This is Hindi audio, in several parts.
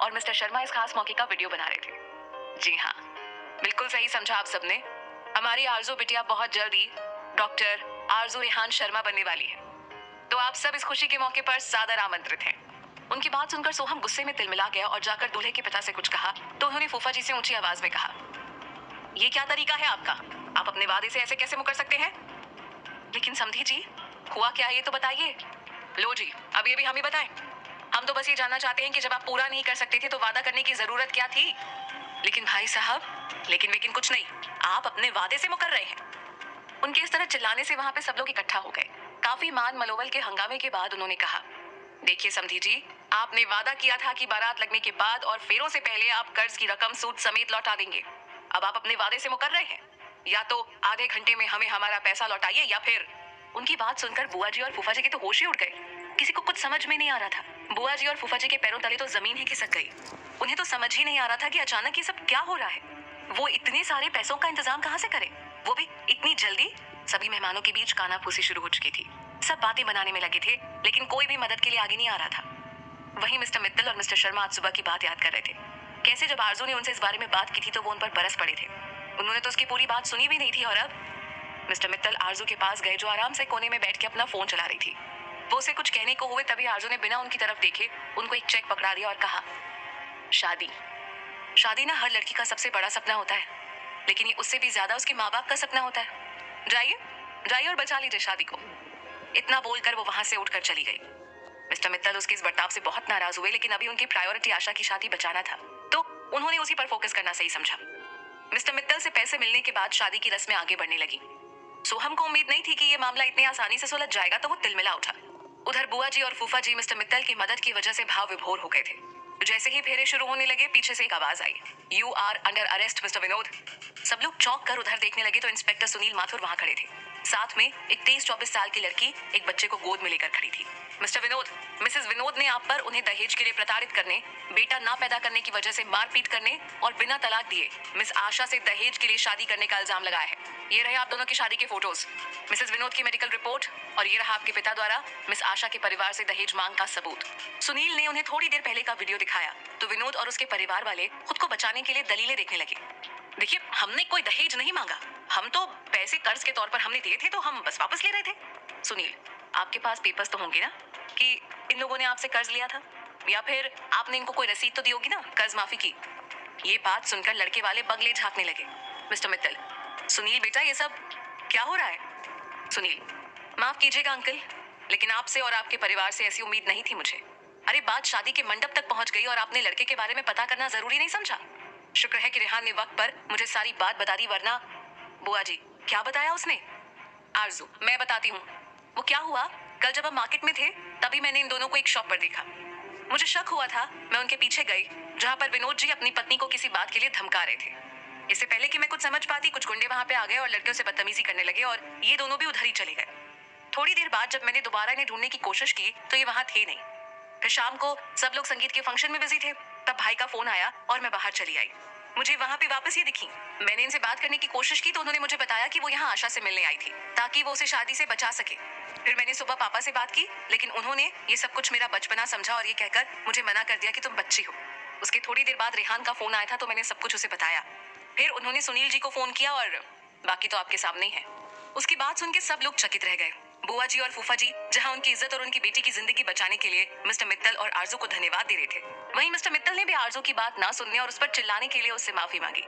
और मिस्टर शर्मा इस खास मौके का वीडियो बना रहे थे। जी हाँ, बिल्कुल सही समझा आप सबने। हमारी आरजू बिटिया बहुत जल्दी डॉक्टर आरजू रेहान शर्मा बनने वाली है, तो आप सब इस खुशी के मौके पर सादर आमंत्रित हैं। उनकी बात सुनकर सोहम गुस्से में तिलमिला गया और जाकर दूल्हे के पिता से कुछ कहा तो उन्होंने फूफा जी से ऊंची आवाज में कहा, ये क्या तरीका है आपका? आप अपने वादे से ऐसे कैसे मुकर सकते हैं? लेकिन समधी जी, हुआ क्या ये तो बताइए। लो जी, अब ये भी हम ही बताएं। हम तो बस ये जानना चाहते हैं कि जब आप पूरा नहीं कर सकते थे तो वादा करने की जरूरत क्या थी? लेकिन भाई साहब, लेकिन कुछ नहीं, आप अपने वादे से मुकर रहे हैं। उनके इस तरह चिल्लाने से वहां पे सब लोग इकट्ठा हो गए। काफी मान मलोवल के हंगामे के बाद उन्होंने कहा, देखिए समधी जी, आपने वादा किया था कि बारात लगने के बाद और फेरों से पहले आप कर्ज की रकम सूद समेत लौटा देंगे। अब आप अपने वादे से मुकर रहे हैं। या तो आधे घंटे में हमें हमारा पैसा लौटाइए या फिर। उनकी बात सुनकर बुआ जी और फूफा जी के तो होश ही उड़ गए। किसी को कुछ समझ में नहीं आ रहा था। बुआ जी और फूफा जी के पैरों तले तो जमीन ही खिसक गई। उन्हें तो समझ ही नहीं आ रहा था कि अचानक ये सब क्या हो रहा है। वो इतने सारे पैसों का इंतजाम कहाँ से करें, वो भी इतनी जल्दी। सभी मेहमानों के बीच कानाफूसी शुरू हो चुकी थी। सब बातें बनाने में लगे थे, लेकिन कोई भी मदद के लिए आगे नहीं आ रहा था। वहीं मिस्टर मित्तल और मिस्टर शर्मा आज सुबह की बात याद कर रहे थे। कैसे जब आरजू ने उनसे इस बारे में बात की थी तो वो उन पर बरस पड़े थे। उन्होंने तो उसकी पूरी बात सुनी भी नहीं थी। और अब मिस्टर मित्तल आरजू के पास गए, जो आराम से कोने में बैठ के अपना फोन चला रही थी। वो उसे कुछ कहने को हुए, तभी आरजू ने बिना उनकी तरफ देखे उनको एक चेक पकड़ा दिया और कहा, शादी। शादी ना हर लड़की का सबसे बड़ा सपना होता है, लेकिन ये उससे भी ज्यादा उसके माँ बाप का सपना होता है। जाइए जाइए और बचा लीजिए शादी को। इतना बोलकर वो वहां से उठकर चली गई। मिस्टर मित्तल उसके इस बर्ताव से बहुत नाराज हुए, लेकिन अभी उनकी प्रायोरिटी आशा की शादी बचाना था, तो उन्होंने उसी पर फोकस करना सही समझा। मिस्टर मित्तल से पैसे मिलने के बाद शादी की रस्में आगे बढ़ने लगी। सोहम को उम्मीद नहीं थी कि ये मामला इतनी आसानी से सुलझ जाएगा, तो वो तिलमिला उठा। उधर बुआ जी और फूफा जी मिस्टर मित्तल की मदद की वजह से भाव विभोर हो गए थे। जैसे ही फेरे शुरू होने लगे, पीछे से एक आवाज आई, you are under arrest mister Vinod. सब लोग चौंक कर उधर देखने लगे तो इंस्पेक्टर सुनील माथुर वहां खड़े थे। साथ में एक 23-24 साल की लड़की एक बच्चे को गोद में लेकर खड़ी थी। मिस्टर विनोद, मिसेस विनोद ने आप पर उन्हें दहेज के लिए प्रताड़ित करने, बेटा ना पैदा करने की वजह से मारपीट करने और बिना तलाक दिए मिस आशा से दहेज के लिए शादी करने का इल्जाम लगाया है। ये रहे आप दोनों की शादी के फोटोज, मिसेस विनोद की मेडिकल रिपोर्ट, और ये रहा आपके पिता द्वारा मिस आशा के परिवार से दहेज मांग का सबूत। सुनील ने उन्हें थोड़ी देर पहले का वीडियो दिखाया तो विनोद और उसके परिवार वाले खुद को बचाने के लिए दलीलें देखने लगे। देखिए, हमने कोई दहेज नहीं मांगा, हम तो पैसे कर्ज के तौर पर हमने दिए थे, तो हम बस वापस ले रहे थे। सुनील, आपके पास पेपर्स तो होंगे ना कि इन लोगों ने आपसे कर्ज लिया था, या फिर आपने इनको कोई रसीद तो दी होगी ना कर्ज माफी की। ये बात सुनकर लड़के वाले बगले झांकने लगे। मिस्टर मित्तल, सुनील बेटा, ये सब क्या हो रहा है? सुनील, माफ कीजिएगा अंकल, लेकिन आपसे और आपके परिवार से ऐसी उम्मीद नहीं थी मुझे। अरे, बात शादी के मंडप तक पहुंच गई और आपने लड़के के बारे में पता करना जरूरी नहीं समझा। शुक्र है कि रेहान ने वक्त पर मुझे सारी बात बता दी, वरना। बुआ जी, क्या बताया उसने? आरजू, मैं बताती हूँ। वो क्या हुआ, कल जब हम मार्केट में थे तभी मैंने इन दोनों को एक शॉप पर देखा। मुझे शक हुआ था, मैं उनके पीछे गई, जहाँ पर विनोद जी अपनी पत्नी को किसी बात के लिए धमका रहे थे। इससे पहले कि मैं कुछ समझ पाती, कुछ गुंडे वहां पे आ गए और लड़कियों से बदतमीजी करने लगे और ये दोनों भी उधर ही चले गए। थोड़ी देर बाद जब मैंने दोबारा इन्हें ढूंढने की कोशिश की तो ये वहां थे नहीं। फिर शाम को सब लोग संगीत के फंक्शन में बिजी थे, तब भाई का फोन आया और मैं बाहर चली आई। मुझे वहां पे वापस ये दिखी। मैंने इनसे बात करने की कोशिश की तो उन्होंने मुझे बताया कि वो यहाँ आशा से मिलने आई थी ताकि वो उसे शादी से बचा सके। फिर मैंने सुबह पापा से बात की, लेकिन उन्होंने ये सब कुछ मेरा बचपना समझा और ये कहकर मुझे मना कर दिया कि तुम बच्ची हो। उसके थोड़ी देर बाद रेहान का फोन आया था तो मैंने सब कुछ उसे बताया। फिर उन्होंने सुनील जी को फोन किया और बाकी तो आपके सामने ही है। उसकी बात सुन के सब लोग चकित रह गए। बुआ जी और फूफा जी जहां उनकी इज्जत और उनकी बेटी की जिंदगी बचाने के लिए मिस्टर मित्तल और आरजू को धन्यवाद दे रहे थे, वहीं मिस्टर मित्तल ने भी आरजू की बात ना सुनने और उस पर चिल्लाने के लिए उससे माफी मांगी।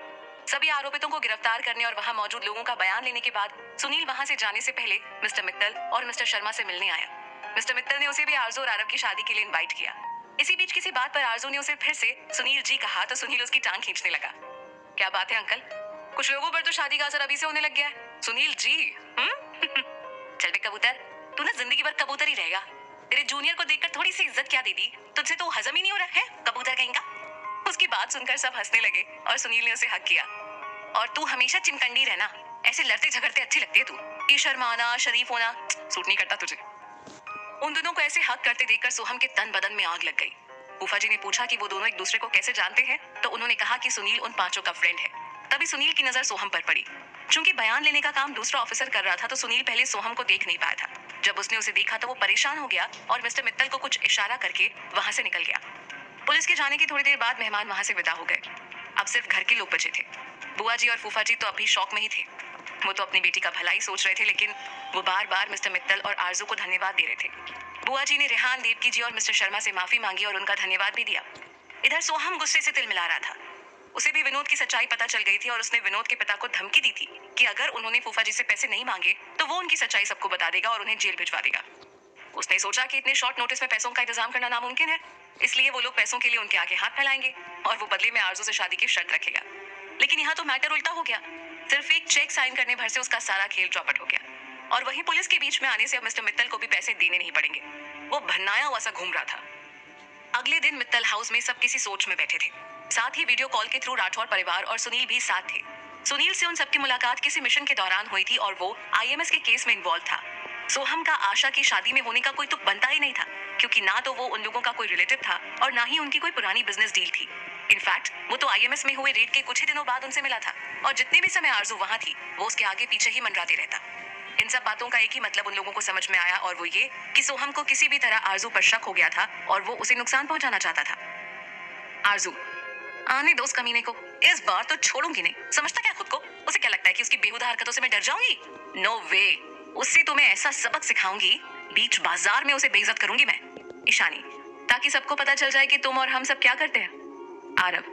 सभी आरोपितों को गिरफ्तार करने और वहां मौजूद लोगों का बयान लेने के बाद सुनील वहां से जाने से पहले मिस्टर मित्तल और मिस्टर शर्मा से मिलने आया। मिस्टर मित्तल ने उसे भी आरजू और आरव की शादी के लिए इन्वाइट किया। इसी बीच किसी बात पर आरजू ने उसे फिर से सुनील जी कहा तो सुनील उसकी टांग खींचने लगा। क्या बात है अंकल, कुछ लोगों पर तो शादी का असर अभी से होने लग गया है। सुनील जी, चल बे कबूतर, तू ना जिंदगी भर कबूतर ही रहेगा। तेरे जूनियर को देखकर थोड़ी सी इज्जत क्या दे दी, तुझसे तो हजम ही नहीं हो रहा है, कबूतर कहेंगा। उसकी बात सुनकर सब हंसने लगे और सुनील ने उसे हक किया। और तू हमेशा चिमकंडी रहना, ऐसे लड़ते झगड़ते अच्छी लगती है तू। ये शर्माना शरीफ होना सूट नहीं करता तुझे। उन दोनों को ऐसे हक करते देखकर सोहम के तन बदन में आग लग गई। फूफा जी ने पूछा कि वो दोनों एक दूसरे को कैसे जानते हैं, तो उन्होंने कहा कि सुनील उन पांचों का फ्रेंड है। तभी सुनील की नजर सोहम पर पड़ी। चूंकि बयान लेने का काम दूसरा ऑफिसर कर रहा था तो सुनील पहले सोहम को देख नहीं पाया था। जब उसने उसे देखा तो वो परेशान हो गया और मिस्टर मित्तल को कुछ इशारा करके वहां से निकल गया। पुलिस के जाने की थोड़ी देर बाद मेहमान वहां से विदा हो गए। अब सिर्फ घर के लोग बचे थे। बुआ जी और फूफा जी तो अभी शौक में ही थे। वो तो अपनी बेटी का भला ही सोच रहे थे, लेकिन वो बार बार मिस्टर मित्तल और आरजू को धन्यवाद दे रहे थे। बुआ जी ने रेहान, देवकी जी और मिस्टर शर्मा से माफी मांगी और उनका धन्यवाद भी दिया। इधर सोहम गुस्से से तिल मिला रहा था। उसे भी विनोद की सच्चाई पता चल गई थी और उसने विनोद के पिता को धमकी दी थी कि अगर उन्होंने फूफा जी से पैसे नहीं मांगे तो वो उनकी सच्चाई सबको बता देगा और उन्हें जेल भिजवा देगा। उसने सोचा कि इतने शॉर्ट नोटिस में पैसों का इंतजाम करना नामुमकिन है, इसलिए वो लोग पैसों के लिए उनके आगे हाथ फैलाएंगे और वो बदले में आरजू से शादी की शर्त रखेगा। लेकिन यहाँ तो मैटर उल्टा हो गया। सिर्फ एक चेक साइन करने भर से उसका सारा खेल चौपट हो गया और वहीं पुलिस के बीच में आने से अब मिस्टर मित्तल को भी पैसे देने नहीं पड़ेंगे। वो भन्नाया हुआ सा घूम रहा था। अगले दिन मित्तल हाउस में सब किसी सोच में बैठे थे। साथ ही वीडियो कॉल के थ्रू राठौर परिवार और सुनील भी साथ थे। सुनील से उन सबकी मुलाकात किसी मिशन के दौरान हुई थी और वो आईएमएस के केस में इन्वॉल्व था। सोहम का आशा की शादी में होने का कोई तुक बनता ही नहीं था, क्योंकि ना तो वो उन लोगों का कोई रिलेटिव था और ना ही उनकी कोई पुरानी बिजनेस डील थी। इनफैक्ट वो तो आईएमएस में हुए रेड के कुछ ही दिनों बाद उनसे मिला था और जितने भी समय आरजू वहां थी वो उसके आगे पीछे ही मंडराती रहता। इन सब बातों का एक ही मतलब उन लोगों को समझ में आया और वो ये कि सोहम को किसी भी तरह आरजू पर शक हो गया था और वो उसे नुकसान पहुंचाना चाहता था। आरजू, आने दो उस कमीने को, इस बार तो छोड़ूंगी नहीं। समझता क्या खुद को? उसे क्या लगता है कि उसकी बेहुदा हरकतों से मैं डर जाऊंगी? नो वे। उससे तो मैं ऐसा सबक सिखाऊंगी, बीच बाजार में उसे बेइज्जत करूंगी मैं। ईशानी, ताकि सबको पता चल जाए कि तुम और हम सब क्या करते हैं। आरव,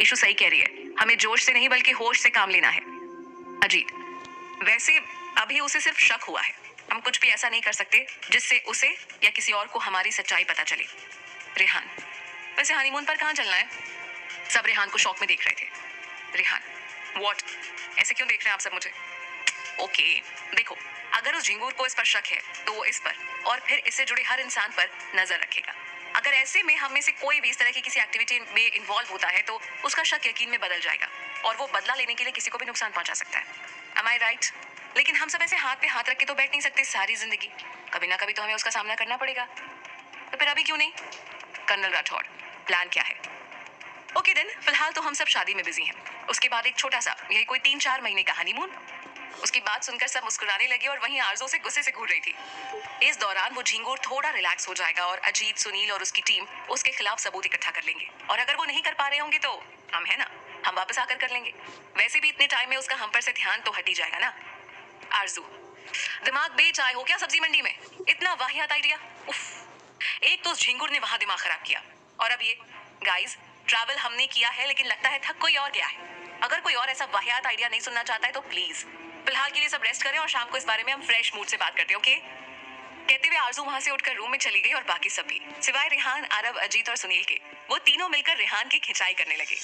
ईशु सही कह रही है, हमें जोश से नहीं बल्कि होश से काम लेना है। अजीत, वैसे अभी उसे सिर्फ शक हुआ है, हम कुछ भी ऐसा नहीं कर सकते जिससे उसे या किसी और को हमारी सच्चाई पता चले। रेहान, वैसे हनीमून पर कहाँ चलना है? सब रेहान को शौक में देख रहे थे। रेहान, व्हाट? ऐसे क्यों देख रहे हैं आप सब मुझे? ओके, देखो, अगर उस झिंगूर को इस पर शक है तो वो इस पर और फिर इससे जुड़े हर इंसान पर नजर रखेगा। अगर ऐसे में हम में से कोई भी इस तरह की किसी एक्टिविटी में इन्वॉल्व होता है तो उसका शक यकीन में बदल जाएगा और वो बदला लेने के लिए किसी को भी नुकसान पहुंचा सकता है। Am I right? लेकिन हम सब ऐसे हाथ पे हाथ रख के तो बैठ नहीं सकते सारी जिंदगी। कभी ना कभी तो हमें उसका सामना करना पड़ेगा। तो फिर अभी क्यों नहीं? कर्नल राठौड़, प्लान क्या है? ओके देन, फिलहाल तो हम सब शादी में बिजी हैं। उसके बाद एक छोटा सा, यही कोई 3-4 महीने का हनीमून। उसकी बात सुनकर सब मुस्कुराने लगे और वहीं आरजू से गुस्से से घूर रही थी। इस दौरान वो झिंगूर थोड़ा रिलैक्स हो जाएगा और अजीत, सुनील और उसकी टीम उसके खिलाफ सबूत इकट्ठा कर लेंगे और अगर वो नहीं कर पा रहे होंगे तो हम है ना, हम वापस आकर कर लेंगे। वैसे भी इतने टाइम में उसका हम पर से ध्यान तो हट ही जाएगा ना। आरजू, दिमाग बेच आए हो क्या सब्जी मंडी में? इतना वाहियात आइडिया। उफ, एक तो उस झिंगुर ने वहां दिमाग खराब किया और अब ये। गाइस, ट्रैवल हमने किया है लेकिन लगता है थक कोई और गया है। अगर कोई और ऐसा वाहियात आइडिया नहीं सुनना चाहता है तो प्लीज फिलहाल के लिए सब रेस्ट करें और शाम को इस बारे में हम फ्रेश मूड से बात करते हैं, ओके? कहते हुए आरजू वहां से उठकर रूम में चली गई और बाकी सब भी, सिवाय रेहान, आरव, अजीत और सुनील के। वो तीनों मिलकर रेहान की खिंचाई करने लगे।